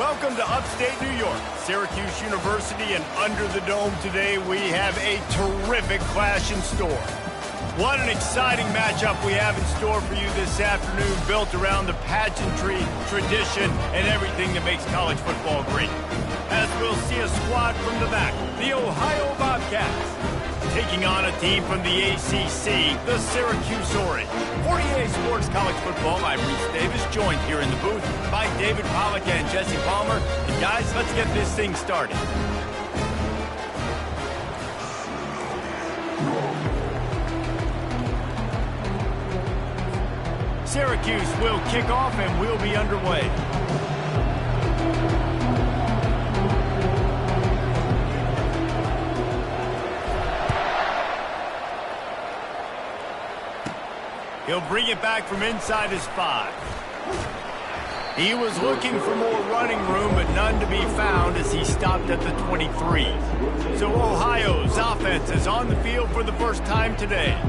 Welcome to upstate New York, Syracuse University, and under the dome today we have a terrific clash in store. What an exciting matchup we have in store for you this afternoon, built around the pageantry, tradition, and everything that makes college football great. As we'll see a squad from the back, the Ohio Bobcats, taking on a team from the ACC, the Syracuse Orange. For EA Sports College Football, I'm Reese Davis, joined here in the booth by David Pollack and Jesse Palmer. And guys, let's get this thing started. Syracuse will kick off and we'll be underway. He'll bring it back from inside his 5. He was looking for more running room, but none to be found as he stopped at the 23. So Ohio's offense is on the field for the first time today.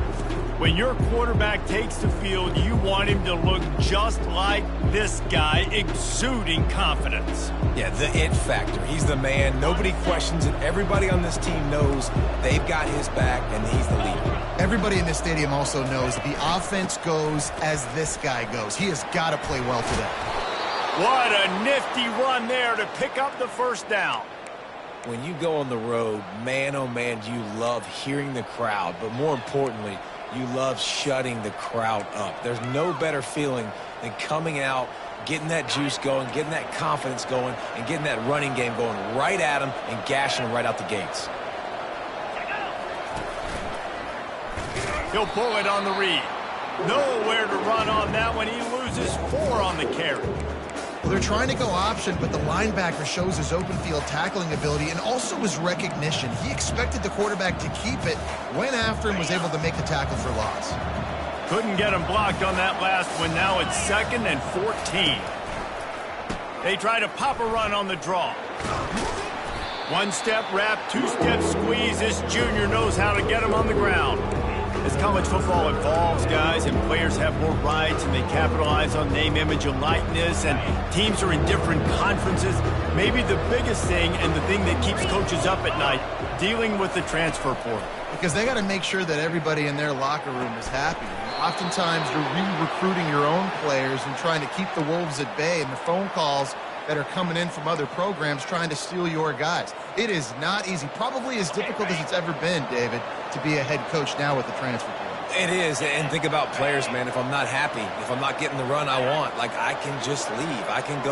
When your quarterback takes the field, you want him to look just like this guy, exuding confidence. Yeah, the it factor. He's the man. Nobody questions it. Everybody on this team knows they've got his back, and he's the leader. Everybody in this stadium also knows the offense goes as this guy goes. He has got to play well today. What a nifty run there to pick up the first down. When you go on the road, man, oh man, you love hearing the crowd, but more importantly, you love shutting the crowd up. There's no better feeling than coming out, getting that juice going, getting that confidence going, and getting that running game going right at them and gashing them right out the gates. He'll pull it on the read. Nowhere to run on that one. He loses 4 on the carry. Well, they're trying to go option, but the linebacker shows his open field tackling ability and also his recognition. He expected the quarterback to keep it, went after him, was able to make the tackle for loss. Couldn't get him blocked on that last one. Now it's 2nd and 14. They try to pop a run on the draw. 1-step wrap, 2-step squeeze. This junior knows how to get him on the ground. As college football evolves, guys, and players have more rights and they capitalize on name, image, and likeness, and teams are in different conferences, maybe the biggest thing and the thing that keeps coaches up at night, dealing with the transfer portal. Because they got to make sure that everybody in their locker room is happy. Oftentimes, you're re-recruiting your own players and trying to keep the wolves at bay, and the phone calls that are coming in from other programs trying to steal your guys. It is not easy. Probably as difficult as it's ever been, David, to be a head coach now with the transfer portal. It is, and think about players, man. If I'm not happy, if I'm not getting the run I want, like, I can just leave. I can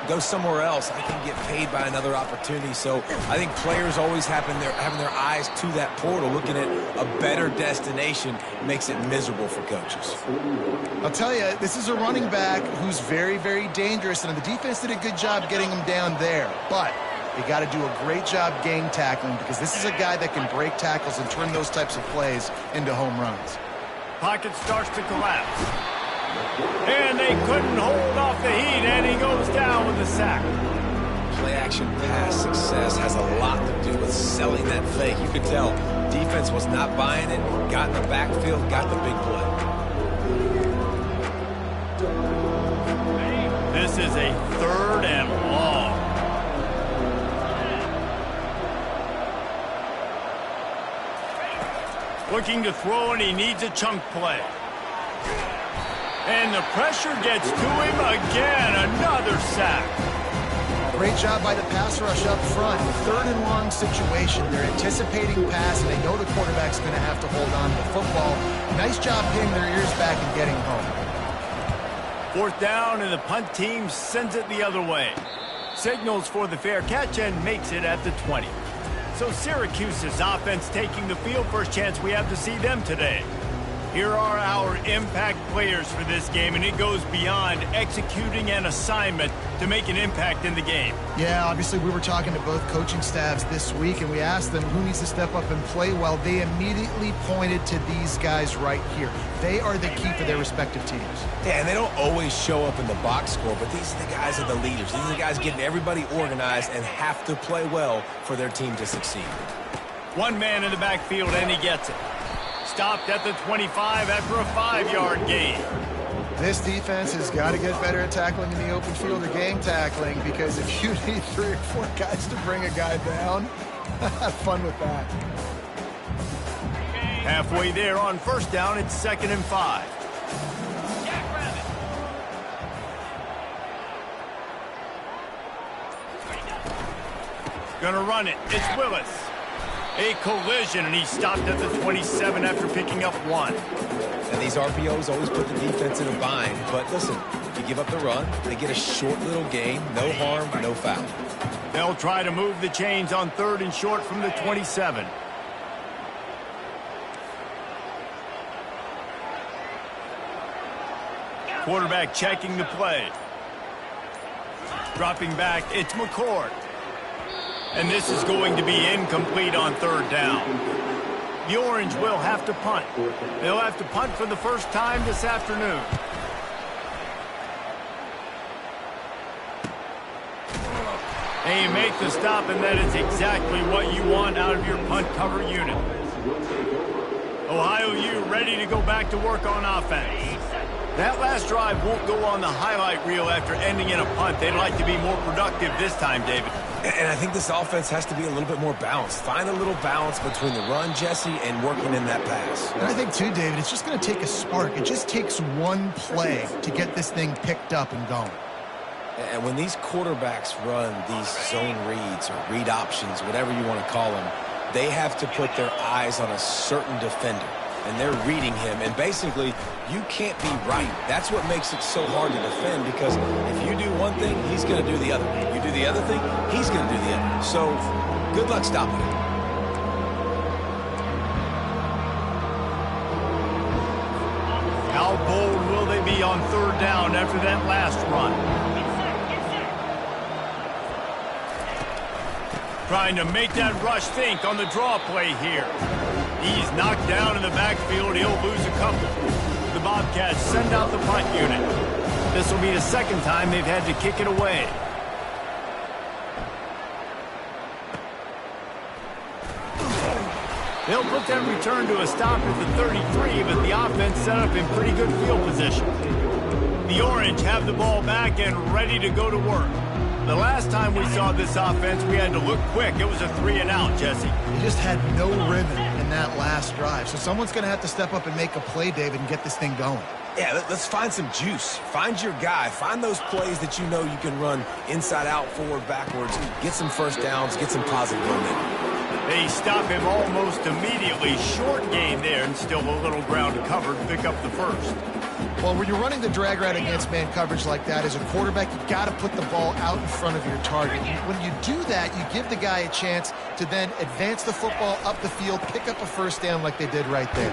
go somewhere else. I can get paid by another opportunity. So I think players always having their eyes to that portal, looking at a better destination, makes it miserable for coaches. I'll tell you, this is a running back who's very, very dangerous, and the defense did a good job getting him down there. But you got to do a great job game tackling, because this is a guy that can break tackles and turn those types of plays into home runs. Pocket starts to collapse. And they couldn't hold off the heat, and he goes down with a sack. Play-action pass success has a lot to do with selling that fake. You could tell defense was not buying it, got in the backfield, got the big play. This is a 3rd and long. Looking to throw, and he needs a chunk play. And the pressure gets to him again. Another sack. Great job by the pass rush up front. 3rd and long situation. They're anticipating pass, and they know the quarterback's going to have to hold on to the football. Nice job hitting their ears back and getting home. 4th down, and the punt team sends it the other way. Signals for the fair catch and makes it at the 20. So Syracuse's offense taking the field. First chance we have to see them today. Here are our impact players for this game, and it goes beyond executing an assignment to make an impact in the game. Yeah, obviously we were talking to both coaching staffs this week, and we asked them who needs to step up and play well. They immediately pointed to these guys right here. They are the key for their respective teams. Yeah, and they don't always show up in the box score, but these are the guys that are the leaders. These are the guys getting everybody organized and have to play well for their team to succeed. One man in the backfield, and he gets it. Stopped at the 25 after a 5-yard gain. This defense has got to get better at tackling in the open field or game tackling, because if you need 3 or 4 guys to bring a guy down, have fun with that. Halfway there on first down, it's 2nd and 5. Gonna run it. It's Willis. A collision, and he stopped at the 27 after picking up 1. And these RPOs always put the defense in a bind. But listen, you give up the run, they get a short little gain, no harm, no foul. They'll try to move the chains on 3rd and short from the 27. Quarterback checking the play. Dropping back, it's McCord. And this is going to be incomplete on 3rd down. The Orange will have to punt. They'll have to punt for the first time this afternoon. And you make the stop, and that is exactly what you want out of your punt cover unit. Ohio U ready to go back to work on offense. That last drive won't go on the highlight reel after ending in a punt. They'd like to be more productive this time, David. And I think this offense has to be a little bit more balanced. Find a little balance between the run, Jesse, and working in that pass. And I think, too, David, it's just going to take a spark. It just takes one play to get this thing picked up and going. And when these quarterbacks run these zone reads or read options, whatever you want to call them, they have to put their eyes on a certain defender. And they're reading him, and basically, you can't be right. That's what makes it so hard to defend, because if you do one thing, he's going to do the other. You do the other thing, he's going to do the other. So, good luck stopping him. How bold will they be on 3rd down after that last run? Trying to make that rush think on the draw play here. He's knocked down in the backfield. He'll lose a couple. The Bobcats send out the punt unit. This will be the 2nd time they've had to kick it away. They'll put that return to a stop at the 33, but the offense set up in pretty good field position. The Orange have the ball back and ready to go to work. The last time we saw this offense, we had to look quick. It was a 3-and-out, Jesse. He just had no rhythm in that last drive. So someone's going to have to step up and make a play, David, and get this thing going. Yeah, let's find some juice. Find your guy. Find those plays that you know you can run inside out, forward, backwards. Get some first downs. Get some positive momentum. They stop him almost immediately. Short gain there, and still a little ground covered. Pick up the first. Well, when you're running the drag route against man coverage like that, as a quarterback, you got to put the ball out in front of your target. When you do that, you give the guy a chance to then advance the football up the field, pick up a first down like they did right there.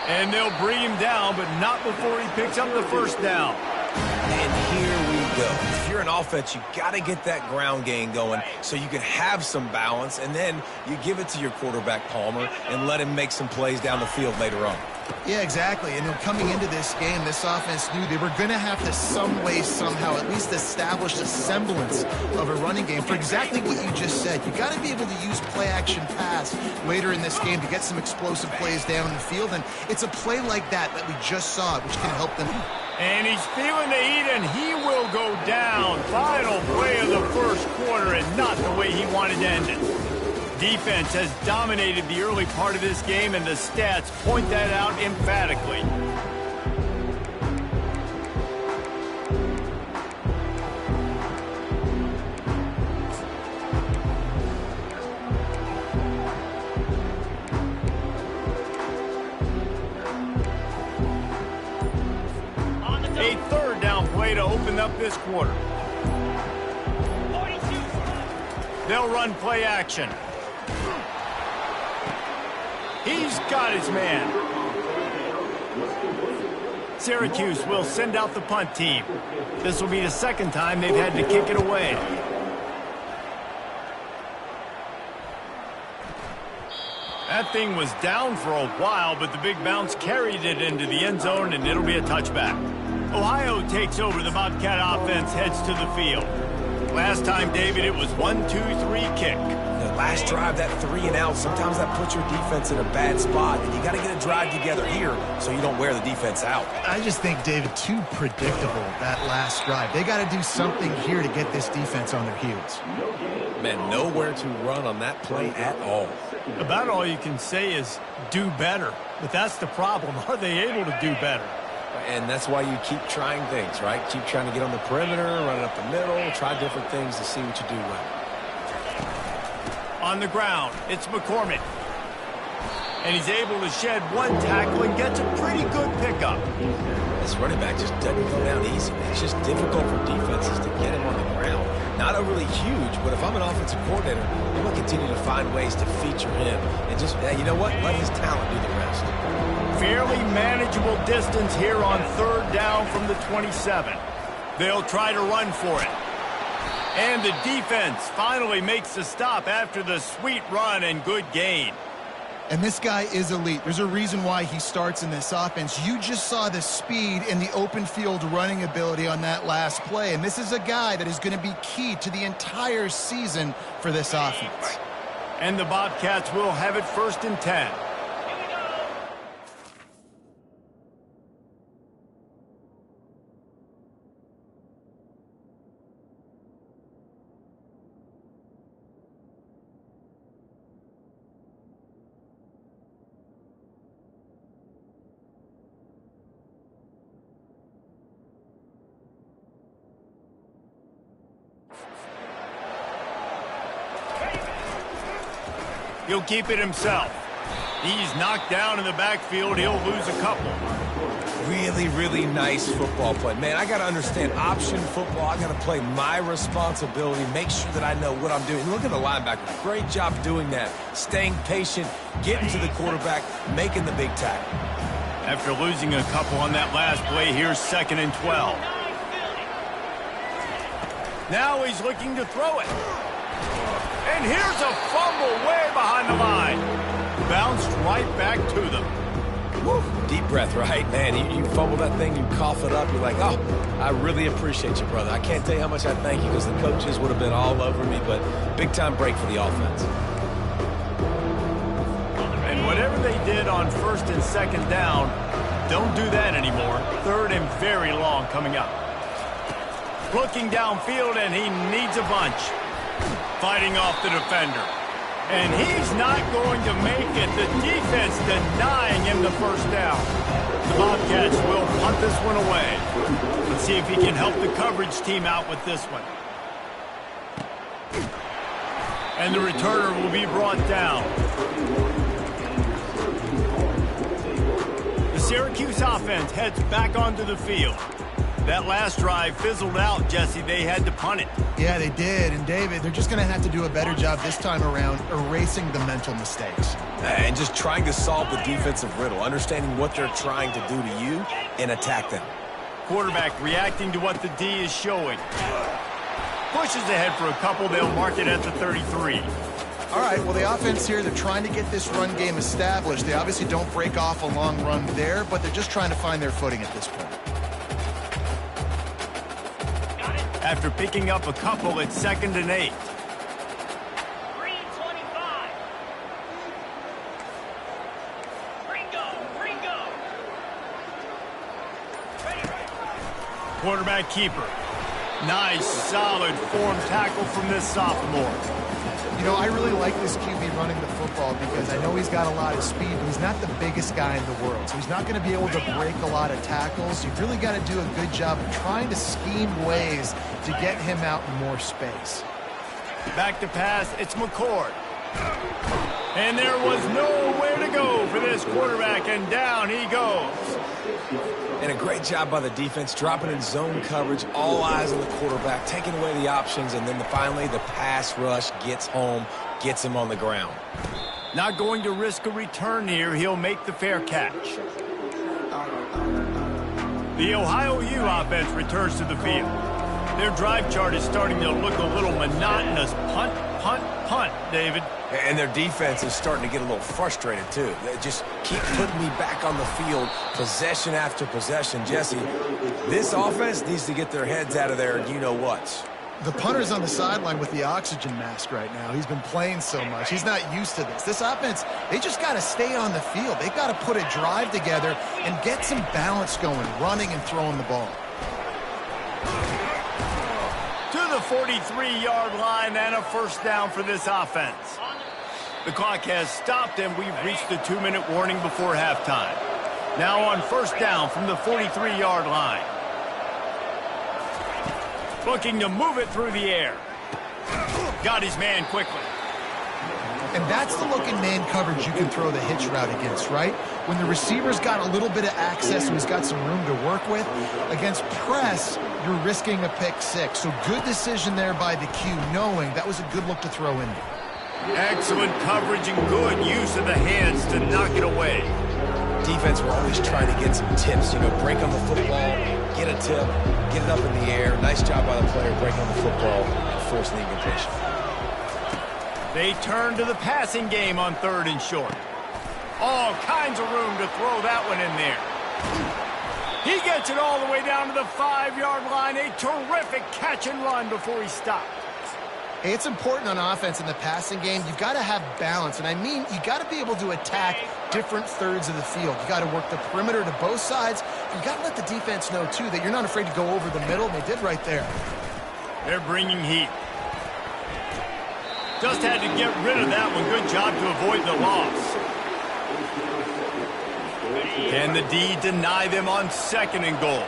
And they'll bring him down, but not before he picks up the first down. And here we go. If you're an offense, you got to get that ground game going so you can have some balance, and then you give it to your quarterback, Palmer, and let him make some plays down the field later on. Yeah, exactly. And coming into this game, this offense knew they were going to have to some way, somehow, at least establish a semblance of a running game for exactly what you just said. You got to be able to use play-action pass later in this game to get some explosive plays down the field, and it's a play like that that we just saw, which can help them. And he's feeling the heat, and he will go down. Final play of the first quarter, and not the way he wanted to end it. Defense has dominated the early part of this game, and the stats point that out emphatically. A 3rd down play to open up this quarter. They'll run play action. He's got his man. Syracuse will send out the punt team. This will be the 2nd time they've had to kick it away. That thing was down for a while, but the big bounce carried it into the end zone, and it'll be a touchback. Ohio takes over. The Bobcat offense heads to the field. Last time, David, it was 1-2-3 kick. The last drive, that 3 and out, sometimes that puts your defense in a bad spot, and you got to get a drive together here so you don't wear the defense out. I just think, David, too predictable, that last drive. They got to do something here to get this defense on their heels. Man, nowhere to run on that play at all. About all you can say is do better. But that's the problem. Are they able to do better? And that's why you keep trying things, right? Keep trying to get on the perimeter, run it up the middle, try different things to see what you do well. On the ground, it's McCormick. And he's able to shed one tackle and gets a pretty good pickup. This running back just doesn't go down easy. It's just difficult for defenses to get him on the ground. Not overly huge, but if I'm an offensive coordinator, I'm going to continue to find ways to feature him. And just, you know what? Let his talent do the rest. Fairly manageable distance here on 3rd down from the 27. They'll try to run for it. And the defense finally makes the stop after the sweet run and good gain. And this guy is elite. There's a reason why he starts in this offense. You just saw the speed and the open field running ability on that last play. And this is a guy that is going to be key to the entire season for this offense. And the Bobcats will have it 1st and 10. He'll keep it himself. He's knocked down in the backfield. He'll lose a couple. Really, really nice football play. Man, I got to understand option football. I got to play my responsibility, make sure that I know what I'm doing. Look at the linebacker. Great job doing that. Staying patient, getting to the quarterback, making the big tackle. After losing a couple on that last play, here's 2nd and 12. Now he's looking to throw it. And here's a fumble way behind the line. Bounced right back to them. Woo. Deep breath, right? Man, you fumble that thing, you cough it up, you're like, oh, I really appreciate you, brother. I can't tell you how much I thank you because the coaches would have been all over me, but big-time break for the offense. And whatever they did on 1st and 2nd down, don't do that anymore. 3rd and very long coming up. Looking downfield, and he needs a bunch. Fighting off the defender. And he's not going to make it. The defense denying him the 1st down. The Bobcats will punt this one away. Let's see if he can help the coverage team out with this one. And the returner will be brought down. The Syracuse offense heads back onto the field. That last drive fizzled out, Jesse. They had to punt it. Yeah, they did. And, David, they're just going to have to do a better job this time around erasing the mental mistakes. And just trying to solve the defensive riddle, understanding what they're trying to do to you and attack them. Quarterback reacting to what the D is showing. Pushes ahead for a couple. They'll mark it at the 33. All right, well, the offense here, they're trying to get this run game established. They obviously don't break off a long run there, but they're just trying to find their footing at this point. After picking up a couple, it's 2nd and 8. 3:25. Ringo. Quarterback keeper. Nice, solid form tackle from this sophomore. You know, I really like this QB running the football because I know he's got a lot of speed, but he's not the biggest guy in the world. So he's not going to be able to break a lot of tackles. You've really got to do a good job of trying to scheme ways to get him out in more space. Back to pass, it's McCord. And there was nowhere to go for this quarterback, and down he goes. And a great job by the defense, dropping in zone coverage, all eyes on the quarterback, taking away the options, and then finally the pass rush gets home, gets him on the ground. Not going to risk a return here. He'll make the fair catch. The Ohio U offense returns to the field. Their drive chart is starting to look a little monotonous. Punt, punt, punt, David. And their defense is starting to get a little frustrated, too. They just keep putting me back on the field, possession after possession. Jesse, this offense needs to get their heads out of there, you-know-what. The punter's on the sideline with the oxygen mask right now. He's been playing so much. He's not used to this. This offense, they just got to stay on the field. They've got to put a drive together and get some balance going, running and throwing the ball. To the 43-yard line and a first down for this offense. The clock has stopped and we've reached the 2-minute warning before halftime. Now on first down from the 43-yard line. Looking to move it through the air. Got his man quickly. And that's the look in man coverage you can throw the hitch route against, right? When the receiver's got a little bit of access and he's got some room to work with. Against press, you're risking a pick six. So good decision there by the Q, knowing that was a good look to throw in there. Excellent coverage and good use of the hands to knock it away. Defense were always trying to get some tips, break on the football, get a tip, get it up in the air. Nice job by the player breaking on the football and forcing the incompletion. They turn to the passing game on 3rd and short. All kinds of room to throw that one in there. He gets it all the way down to the 5-yard line. A terrific catch and run before he stopped. Hey, it's important on offense in the passing game. You've got to have balance. And I mean, you got to be able to attack different thirds of the field. You got to work the perimeter to both sides. You got to let the defense know, too, that you're not afraid to go over the middle. And they did right there. They're bringing heat. Just had to get rid of that one. Good job to avoid the loss. Can the D deny them on 2nd and goal?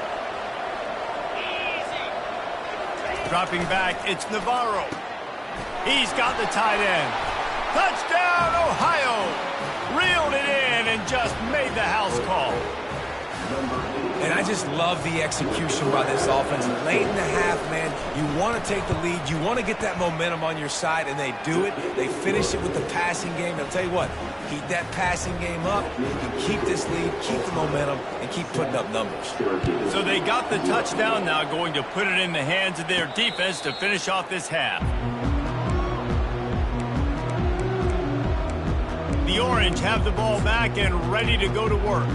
Dropping back, it's Navarro. He's got the tight end. Touchdown, Ohio! Reeled it in and just made the house call. And I just love the execution by this offense. Late in the half, man, you want to take the lead. You want to get that momentum on your side, and they do it. They finish it with the passing game. I'll tell you what, keep that passing game up. You can keep this lead, keep the momentum, and keep putting up numbers. So they got the touchdown now, going to put it in the hands of their defense to finish off this half. The Orange have the ball back and ready to go to work.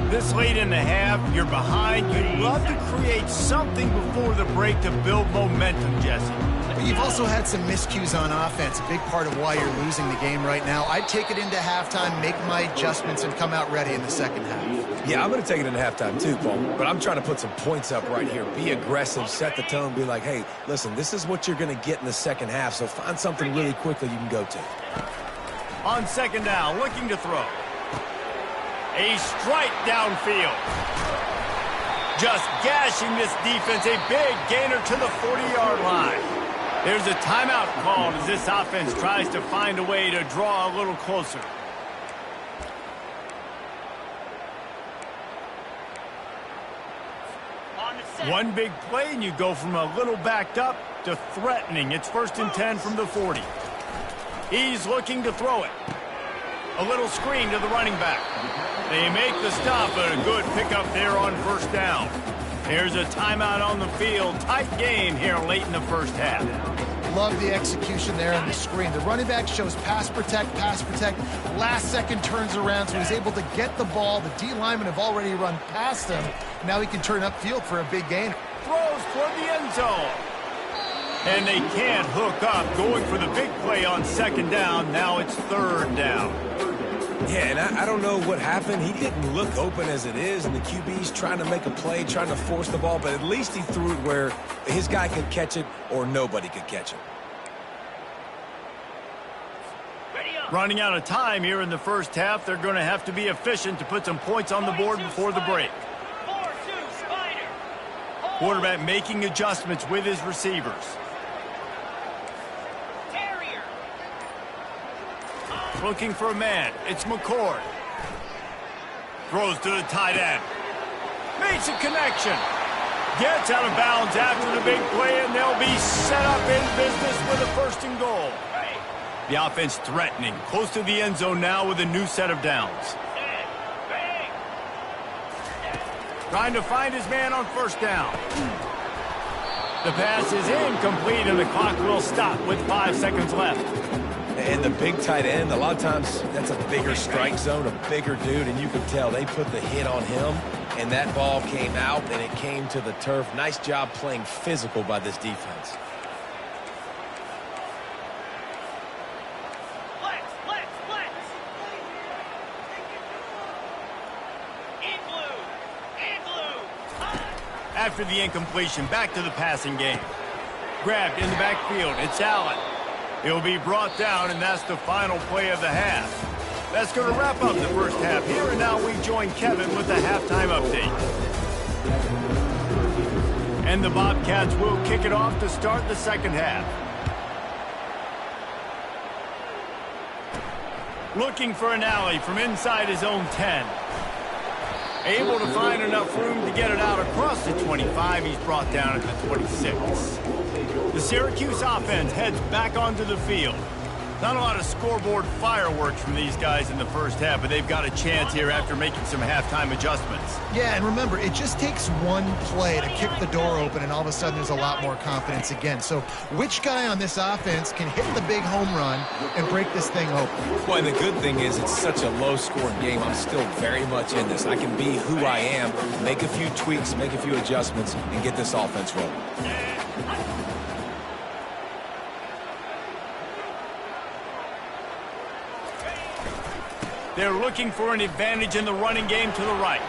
This late in the half, you're behind. You'd love to create something before the break to build momentum, Jesse. But you've also had some miscues on offense, a big part of why you're losing the game right now. I'd take it into halftime, make my adjustments, and come out ready in the second half. Yeah, I'm going to take it into halftime too, Paul. But I'm trying to put some points up right here. Be aggressive, set the tone, be like, hey, listen, this is what you're going to get in the second half, so find something really quickly you can go to. On 2nd down, looking to throw. A strike downfield. Just gashing this defense. A big gainer to the 40-yard line. There's a timeout called as this offense tries to find a way to draw a little closer. One big play and you go from a little backed up to threatening. It's 1st and 10 from the 40. He's looking to throw it. A little screen to the running back. They make the stop, but a good pickup there on 1st down. There's a timeout on the field. Tight game here late in the first half. Love the execution there on the screen. The running back shows pass protect. Last second turns around, so he's able to get the ball. The D linemen have already run past him. Now he can turn upfield for a big gain. Throws toward the end zone. And they can't hook up. Going for the big play on 2nd down. Now it's 3rd down. Yeah, and I don't know what happened. He didn't look open as it is, and the QB's trying to make a play, trying to force the ball, but at least he threw it where his guy could catch it or nobody could catch it. Running out of time here in the first half. They're going to have to be efficient to put some points on the board before the break. Quarterback making adjustments with his receivers. Looking for a man. It's McCord. Throws to the tight end. Makes a connection. Gets out of bounds after the big play, and they'll be set up in business with a 1st and goal. The offense threatening. Close to the end zone now with a new set of downs. Trying to find his man on 1st down. The pass is incomplete, and the clock will stop with 5 seconds left. And the big tight end, a lot of times that's a bigger strike zone, a bigger dude, and you can tell they put the hit on him, and that ball came out, and it came to the turf. Nice job playing physical by this defense. After the incompletion, back to the passing game. Grabbed in the backfield, it's Allen. He'll be brought down, and that's the final play of the half. That's going to wrap up the first half here, and now we join Kevin with the halftime update. And the Bobcats will kick it off to start the second half. Looking for an alley from inside his own 10. Able to find enough room to get it out across the 25. He's brought down at the 26. The Syracuse offense heads back onto the field. Not a lot of scoreboard fireworks from these guys in the first half, but they've got a chance here after making some halftime adjustments. Yeah, and remember, it just takes one play to kick the door open, and all of a sudden there's a lot more confidence again. So which guy on this offense can hit the big home run and break this thing open? Boy, the good thing is it's such a low-scoring game. I'm still very much in this. I can be who I am, make a few tweaks, make a few adjustments, and get this offense rolling. They're looking for an advantage in the running game to the right.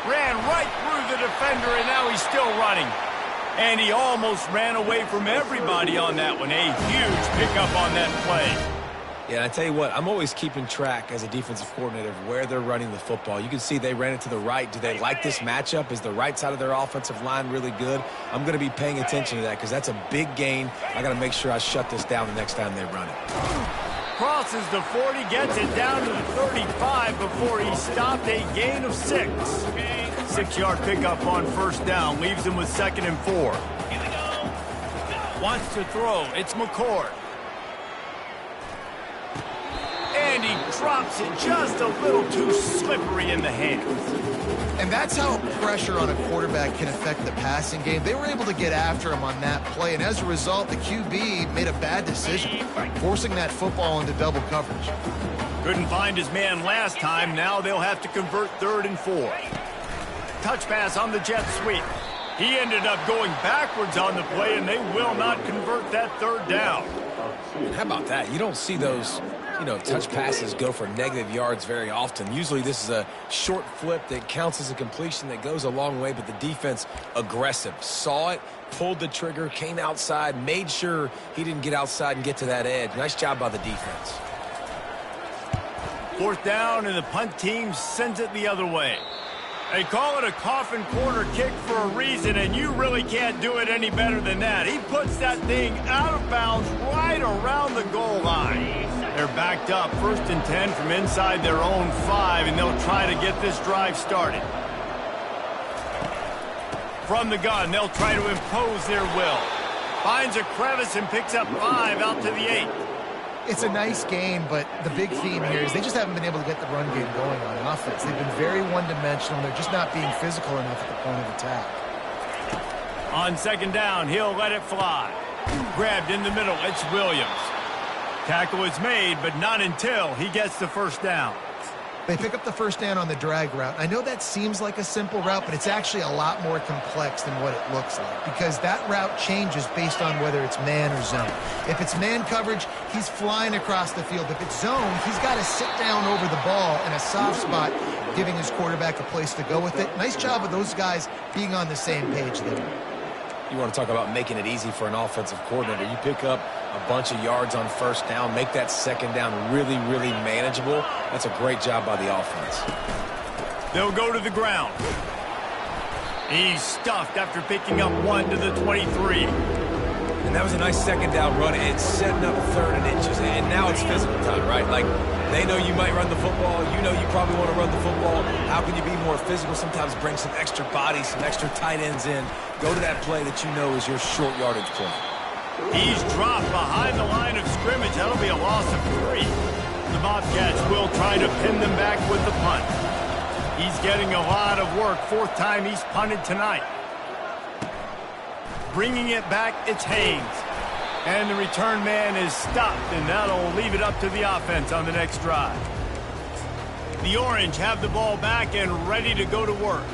Ran right through the defender, and now he's still running. And he almost ran away from everybody on that one. A huge pickup on that play. Yeah, and I tell you what, I'm always keeping track as a defensive coordinator of where they're running the football. You can see they ran it to the right. Do they like this matchup? Is the right side of their offensive line really good? I'm going to be paying attention to that because that's a big gain. I got to make sure I shut this down the next time they run it. Crosses the 40, gets it down to the 35 before he stopped. A gain of 6. 6-yard pickup on first down. Leaves him with 2nd and 4. Here we go. Wants to throw. It's McCord. And he drops it just a little too slippery in the hands. And that's how pressure on a quarterback can affect the passing game. They were able to get after him on that play, and as a result, the QB made a bad decision, forcing that football into double coverage. Couldn't find his man last time. Now they'll have to convert 3rd and 4. Touch pass on the jet sweep. He ended up going backwards on the play, and they will not convert that 3rd down. How about that? You don't see those, touch passes go for negative yards very often. Usually this is a short flip that counts as a completion that goes a long way, but the defense aggressive. Saw it, pulled the trigger, came outside, made sure he didn't get outside and get to that edge. Nice job by the defense. 4th down, and the punt team sends it the other way. They call it a coffin corner kick for a reason, and you really can't do it any better than that. He puts that thing out of bounds right around the goal line. They're backed up 1st and 10 from inside their own 5, and they'll try to get this drive started. From the gun, they'll try to impose their will. Finds a crevice and picks up 5 out to the 8. It's a nice game, but the big theme here is they just haven't been able to get the run game going on offense. They've been very one-dimensional. They're just not being physical enough at the point of attack. On 2nd down, he'll let it fly. Grabbed in the middle, it's Williams. Tackle is made, but not until he gets the 1st down. They pick up the 1st down on the drag route. I know that seems like a simple route, but it's actually a lot more complex than what it looks like because that route changes based on whether it's man or zone. If it's man coverage, he's flying across the field. If it's zone, he's got to sit down over the ball in a soft spot, giving his quarterback a place to go with it. Nice job of those guys being on the same page there. You want to talk about making it easy for an offensive coordinator. You pick up a bunch of yards on 1st down, make that 2nd down really, really manageable. That's a great job by the offense. They'll go to the ground. He's stuffed after picking up 1 to the 23. And that was a nice 2nd down run. It's setting up 3rd and inches, and now it's physical time, right? Like, they know you might run the football. You know you probably want to run the football. How can you be more physical? Sometimes bring some extra bodies, some extra tight ends in. Go to that play that you know is your short yardage play. He's dropped behind the line of scrimmage. That'll be a loss of 3. The Bobcats will try to pin them back with the punt. He's getting a lot of work. 4th time he's punted tonight. Bringing it back, it's Haynes. And the return man is stopped, and that'll leave it up to the offense on the next drive. The Orange have the ball back and ready to go to work.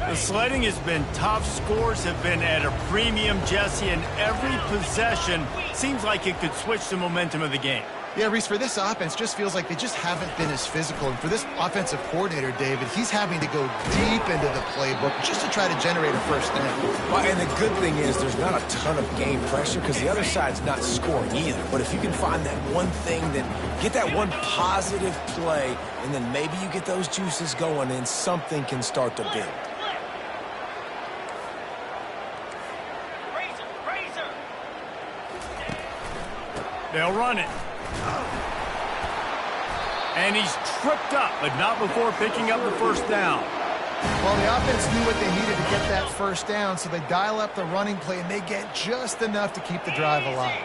The sledding has been tough. Scores have been at a premium, Jesse, and every possession seems like it could switch the momentum of the game. Yeah, Reese, for this offense, just feels like they just haven't been as physical. And for this offensive coordinator, David, he's having to go deep into the playbook just to try to generate a first down. Well, and the good thing is there's not a ton of game pressure because the other side's not scoring either. But if you can find that one thing, that get that one positive play, and then maybe you get those juices going and something can start to build. They'll run it. And he's tripped up, but not before picking up the first down. Well, the offense knew what they needed to get that first down, so they dial up the running play, and they get just enough to keep the drive alive.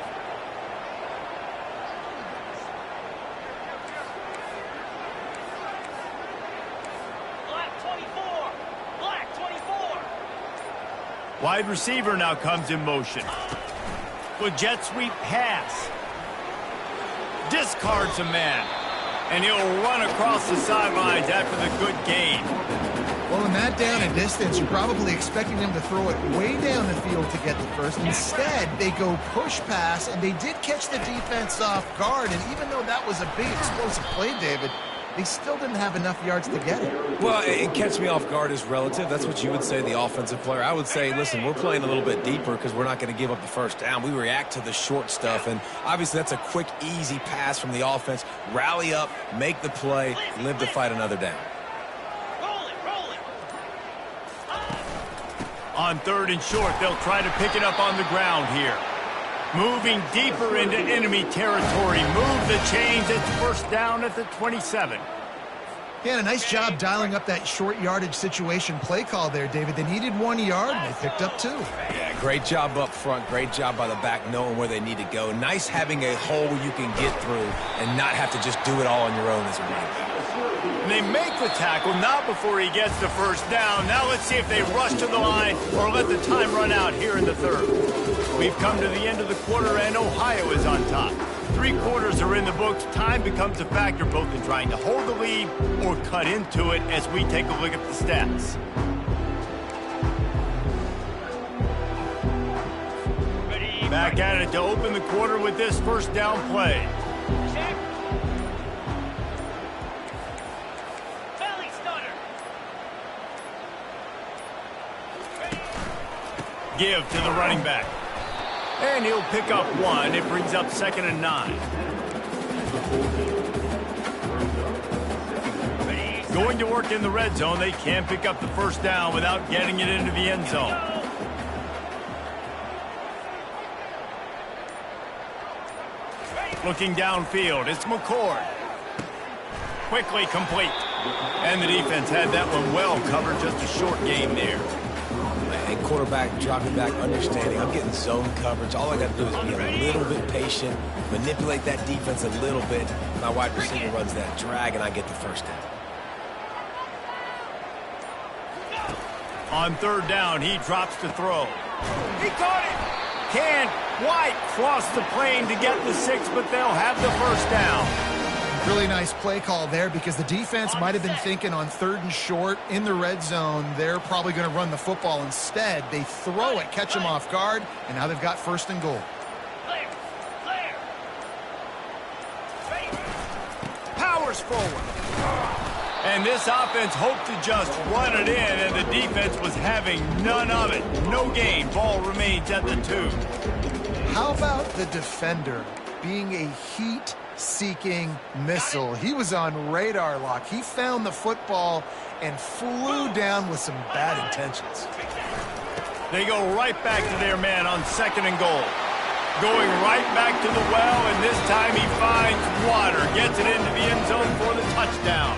Black 24. Black 24. Wide receiver now comes in motion. With jet sweep pass. Discards a man. And he'll run across the sidelines after the good gain. Well, in that down and distance, you're probably expecting them to throw it way down the field to get the first. Instead, they go push pass, and they did catch the defense off guard. And even though that was a big explosive play, David, they still didn't have enough yards to get it. Well, it catch me off guard is relative. That's what you would say, the offensive player. I would say, listen, we're playing a little bit deeper because we're not going to give up the first down. We react to the short stuff, and obviously that's a quick, easy pass from the offense. Rally up, make the play, live to fight another down. On third and short, they'll try to pick it up on the ground here. Moving deeper into enemy territory. Move the chains. It's first down at the 27. Yeah, and a nice job dialing up that short yardage situation play call there, David. They needed 1 yard, and they picked up 2. Yeah, great job up front. Great job by the back knowing where they need to go. Nice having a hole you can get through and not have to just do it all on your own as a running back. And they make the tackle, not before he gets the first down. Now let's see if they rush to the line or let the time run out here in the third. We've come to the end of the quarter, and Ohio is on top. 3 quarters are in the books. Time becomes a factor both in trying to hold the lead or cut into it as we take a look at the stats. Back at it to open the quarter with this first down play. Give to the running back. And he'll pick up 1. It brings up 2nd and 9. Going to work in the red zone. They can't pick up the first down without getting it into the end zone. Looking downfield, it's McCord. Quickly complete. And the defense had that one well covered, just a short game there. And quarterback dropping back, understanding I'm getting zone coverage. All I got to do is be a little bit patient, manipulate that defense a little bit. My wide receiver runs that drag, and I get the first down. On third down, he drops to throw. He caught it! Can't quite cross the plane to get the 6, but they'll have the first down. Really nice play call there because the defense might have been thinking on third and short in the red zone, they're probably going to run the football. Instead, they throw it, catch them off guard, and now they've got first and goal. Powers forward. And this offense hoped to just run it in, and the defense was having none of it. No gain. Ball remains at the 2. How about the defender being a heat-seeking missile? He was on radar lock. He found the football and flew down with some bad intentions. They go right back to their man on 2nd and goal. Going right back to the well, and this time he finds water. Gets it into the end zone for the touchdown.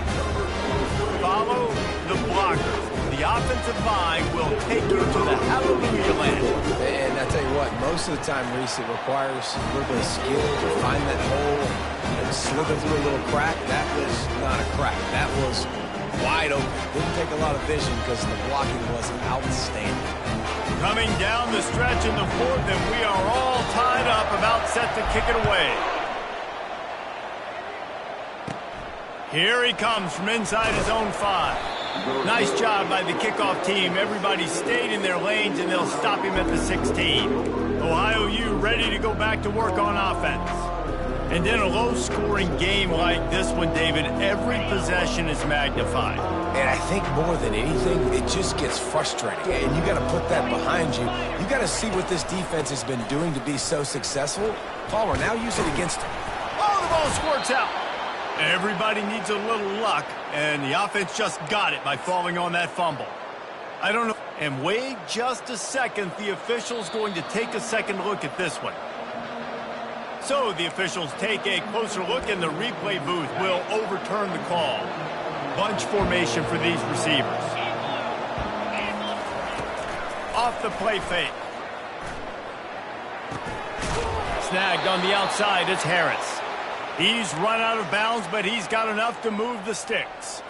Follow the blockers. The offensive line will take you to the hallelujah land. And I tell you what, most of the time, Reese, it requires a little bit of skill to find that hole and slither through a little crack. That was not a crack. That was wide open. Didn't take a lot of vision because the blocking was outstanding. Coming down the stretch in the 4th, and we are all tied up, about set to kick it away. Here he comes from inside his own 5. Nice job by the kickoff team. Everybody stayed in their lanes, and they'll stop him at the 16. Ohio U ready to go back to work on offense. And in a low-scoring game like this one, David, every possession is magnified. And I think more than anything, it just gets frustrating. And you got to put that behind you. You got to see what this defense has been doing to be so successful. Palmer, now use it against him. Oh, the ball squirts out. Everybody needs a little luck, and the offense just got it by falling on that fumble. I don't know. And wait just a second. The official's going to take a second look at this one. So the officials take a closer look, and the replay booth will overturn the call. Bunch formation for these receivers. Off the play fake. Snagged on the outside, it's Harris. He's run out of bounds, but he's got enough to move the sticks.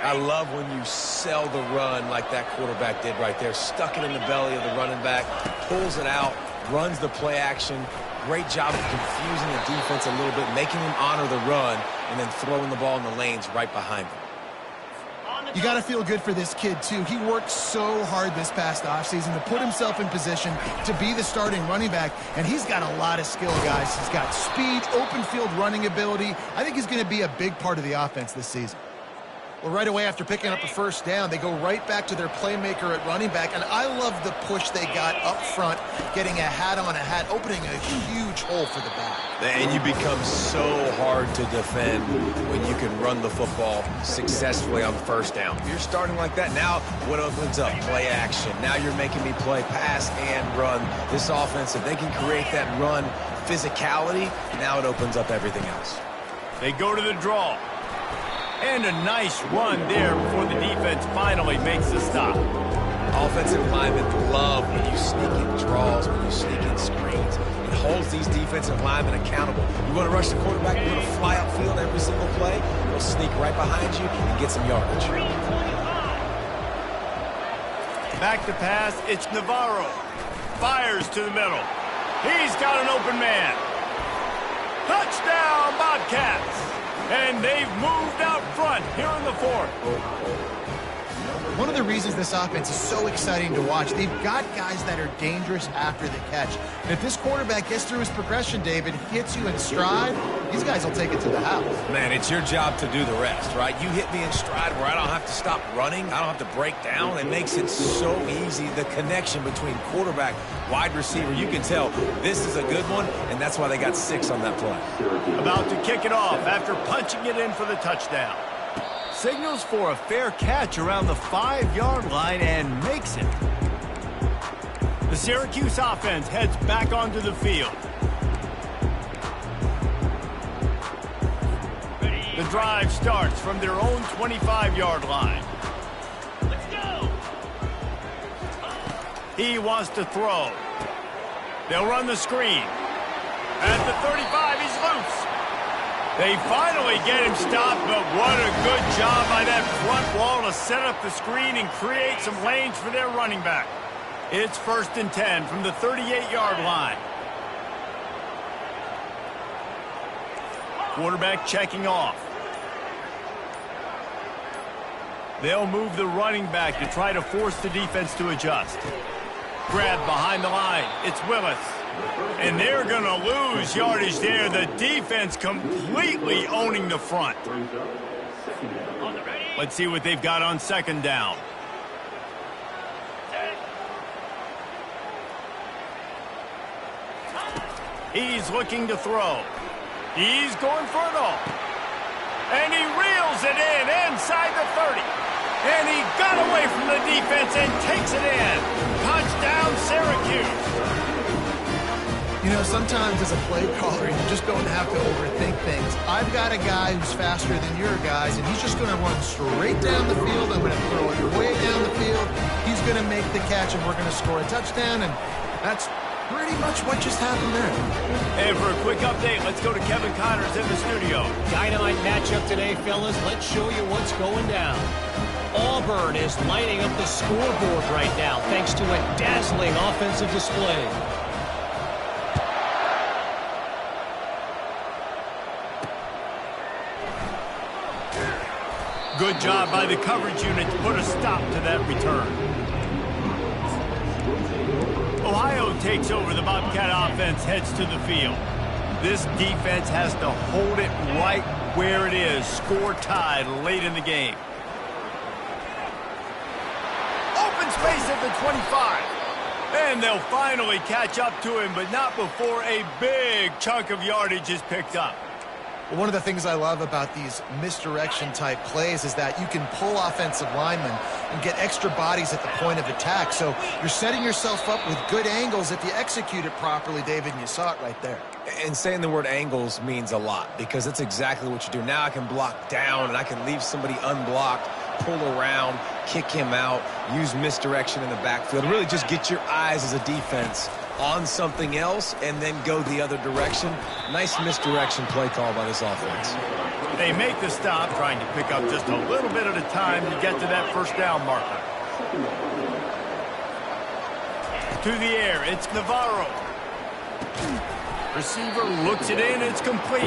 I love when you sell the run like that quarterback did right there. Stuck it in the belly of the running back, pulls it out, runs the play action. Great job of confusing the defense a little bit, making them honor the run, and then throwing the ball in the lanes right behind them. You got to feel good for this kid, too. He worked so hard this past offseason to put himself in position to be the starting running back, and he's got a lot of skill, guys. He's got speed, open field running ability. I think he's going to be a big part of the offense this season. Well, right away after picking up a first down, they go right back to their playmaker at running back, and I love the push they got up front, getting a hat on a hat, opening a huge hole for the back. And you become so hard to defend when you can run the football successfully on first down. You're starting like that. Now what opens up? Play action. Now you're making me play pass and run. This offense, if they can create that run physicality, now it opens up everything else. They go to the draw. And a nice run there before the defense finally makes the stop. Offensive linemen love when you sneak in draws, when you sneak in screens. It holds these defensive linemen accountable. You want to rush the quarterback, you want to fly upfield every single play, he'll sneak right behind you and get some yardage. Back to pass, it's Navarro. Fires to the middle. He's got an open man. Touchdown, Bobcats! And they've moved out front here in the fourth. One of the reasons this offense is so exciting to watch, they've got guys that are dangerous after the catch. And if this quarterback gets through his progression, David, hits you in stride, these guys will take it to the house. Man, it's your job to do the rest, right? You hit me in stride where I don't have to stop running. I don't have to break down. It makes it so easy. The connection between quarterback, wide receiver, you can tell this is a good one, and that's why they got 6 on that play. About to kick it off after punching it in for the touchdown. Signals for a fair catch around the 5-yard line and makes it. The Syracuse offense heads back onto the field. The drive starts from their own 25-yard line. Let's go. He wants to throw. They'll run the screen. At the 35, he's loose. They finally get him stopped, but what a good job by that front wall to set up the screen and create some lanes for their running back. It's 1st and 10 from the 38-yard line. Quarterback checking off. They'll move the running back to try to force the defense to adjust. Grab behind the line. It's Willis. And they're going to lose yardage there. The defense completely owning the front. Let's see what they've got on 2nd down. He's looking to throw. He's going for it all. And he reels it in inside the 30. And he got away from the defense and takes it in. Touchdown, Syracuse. You know, sometimes as a play caller, you just don't have to overthink things. I've got a guy who's faster than your guys, and he's just going to run straight down the field. I'm going to throw it way down the field. He's going to make the catch, and we're going to score a touchdown, and that's pretty much what just happened there. And for a quick update, let's go to Kevin Connors in the studio. Dynamite matchup today, fellas. Let's show you what's going down. Auburn is lighting up the scoreboard right now thanks to a dazzling offensive display. Good job by the coverage unit to put a stop to that return. Ohio takes over. The Bobcat offense heads to the field. This defense has to hold it right where it is. Score tied late in the game. Open space at the 25. And they'll finally catch up to him, but not before a big chunk of yardage is picked up. Well, one of the things I love about these misdirection-type plays is that you can pull offensive linemen and get extra bodies at the point of attack. So you're setting yourself up with good angles if you execute it properly, David, and you saw it right there. And saying the word angles means a lot because that's exactly what you do. Now I can block down and I can leave somebody unblocked, pull around, kick him out, use misdirection in the backfield. Really just get your eyes as a defense on something else and then go the other direction. Nice misdirection play call by this offense. They make the stop, trying to pick up just a little bit at a time to get to that first down marker. To the air, it's Navarro. Receiver looks it in, it's complete.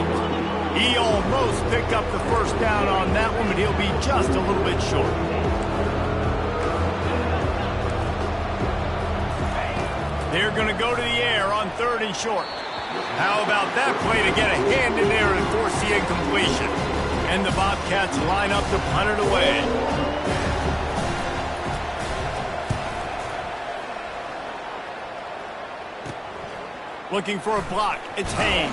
He almost picked up the first down on that one, but he'll be just a little bit short. They're going to go to the air on 3rd and short. How about that play to get a hand in there and force the incompletion? And the Bobcats line up to punt it away. Looking for a block. It's Haynes.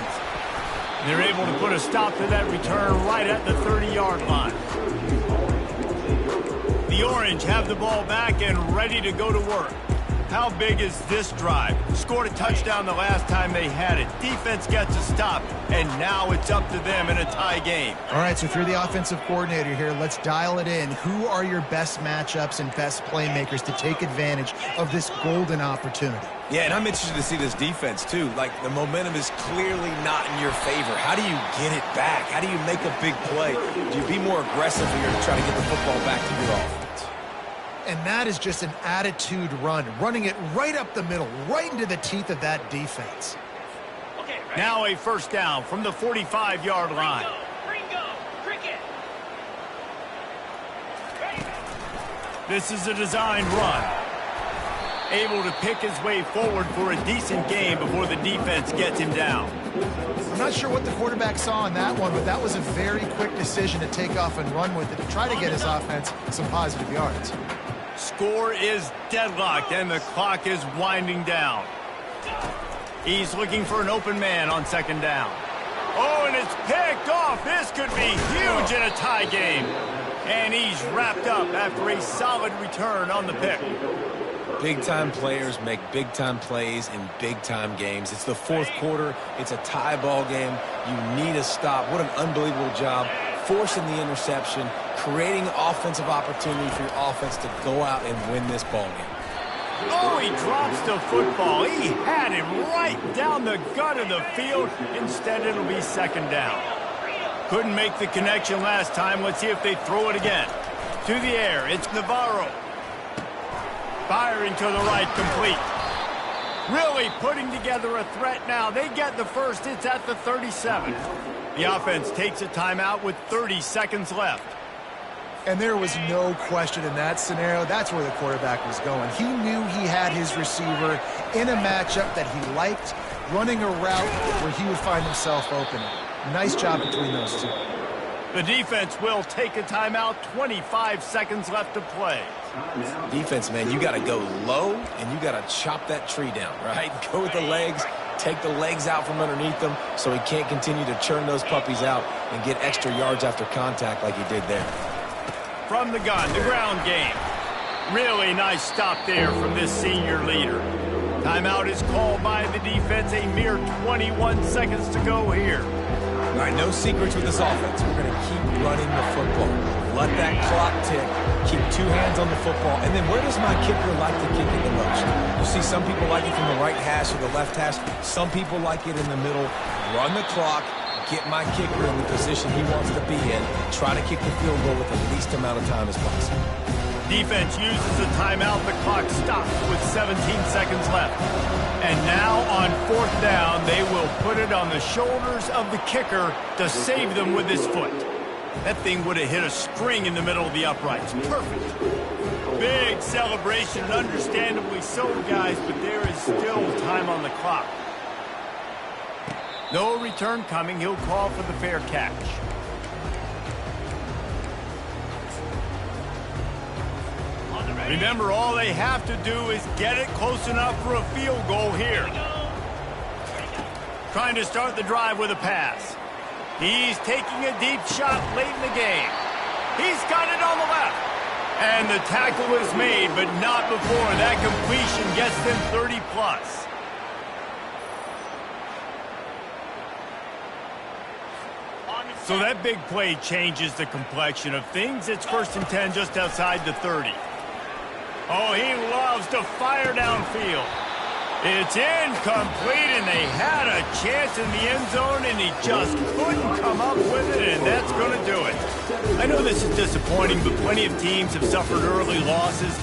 They're able to put a stop to that return right at the 30-yard line. The Orange have the ball back and ready to go to work. How big is this drive? Scored a touchdown the last time they had it. Defense gets a stop, and now it's up to them in a tie game. All right, so if you're the offensive coordinator here, let's dial it in. Who are your best matchups and best playmakers to take advantage of this golden opportunity? Yeah, and I'm interested to see this defense, too. Like, the momentum is clearly not in your favor. How do you get it back? How do you make a big play? Do you be more aggressive here to try to get the football back to your offense? And that is just an attitude run, running it right up the middle, right into the teeth of that defense. Now a first down from the 45-yard line. This is a designed run. Able to pick his way forward for a decent gain before the defense gets him down. I'm not sure what the quarterback saw in that one, but that was a very quick decision to take off and run with it to try to get his offense some positive yards. Score is deadlocked, and the clock is winding down. He's looking for an open man on 2nd down. Oh, and it's picked off. This could be huge in a tie game. And he's wrapped up after a solid return on the pick. Big-time players make big-time plays in big-time games. It's the 4th quarter. It's a tie ball game. You need a stop. What an unbelievable job forcing the interception, creating offensive opportunity for your offense to go out and win this ball game. Oh, he drops the football. He had him right down the gut of the field. Instead, it'll be 2nd down. Couldn't make the connection last time. Let's see if they throw it again. To the air, it's Navarro. Firing to the right, complete. Really putting together a threat now. They get the first. It's at the 37. The offense takes a timeout with 30 seconds left. And there was no question in that scenario. That's where the quarterback was going. He knew he had his receiver in a matchup that he liked, running a route where he would find himself open. Nice job between those two. The defense will take a timeout. 25 seconds left to play. Defense, man, you got to go low, and you got to chop that tree down, right? Go with the legs, take the legs out from underneath them so he can't continue to churn those puppies out and get extra yards after contact like he did there. From the gun, the ground game. Really nice stop there from this senior leader. Timeout is called by the defense. A mere 21 seconds to go here. All right, no secrets with this offense. We're going to keep running the football. Let that clock tick. Keep 2 hands on the football. And then where does my kicker like to kick it the most? You see some people like it from the right hash or the left hash. Some people like it in the middle. Run the clock. Get my kicker in the position he wants to be in. Try to kick the field goal with the least amount of time as possible. Defense uses a timeout. The clock stops with 17 seconds left. And now on 4th down, they will put it on the shoulders of the kicker to save them with his foot. That thing would have hit a string in the middle of the uprights. Perfect. Big celebration, understandably so, guys, but there is still time on the clock. No return coming. He'll call for the fair catch. Remember, all they have to do is get it close enough for a field goal here. Trying to start the drive with a pass. He's taking a deep shot late in the game. He's got it on the left. And the tackle is made, but not before that completion gets them 30-plus. So that big play changes the complexion of things. It's 1st and 10 just outside the 30. Oh, he loves to fire downfield. It's incomplete, and they had a chance in the end zone, and he just couldn't come up with it, and that's going to do it. I know this is disappointing, but plenty of teams have suffered early losses.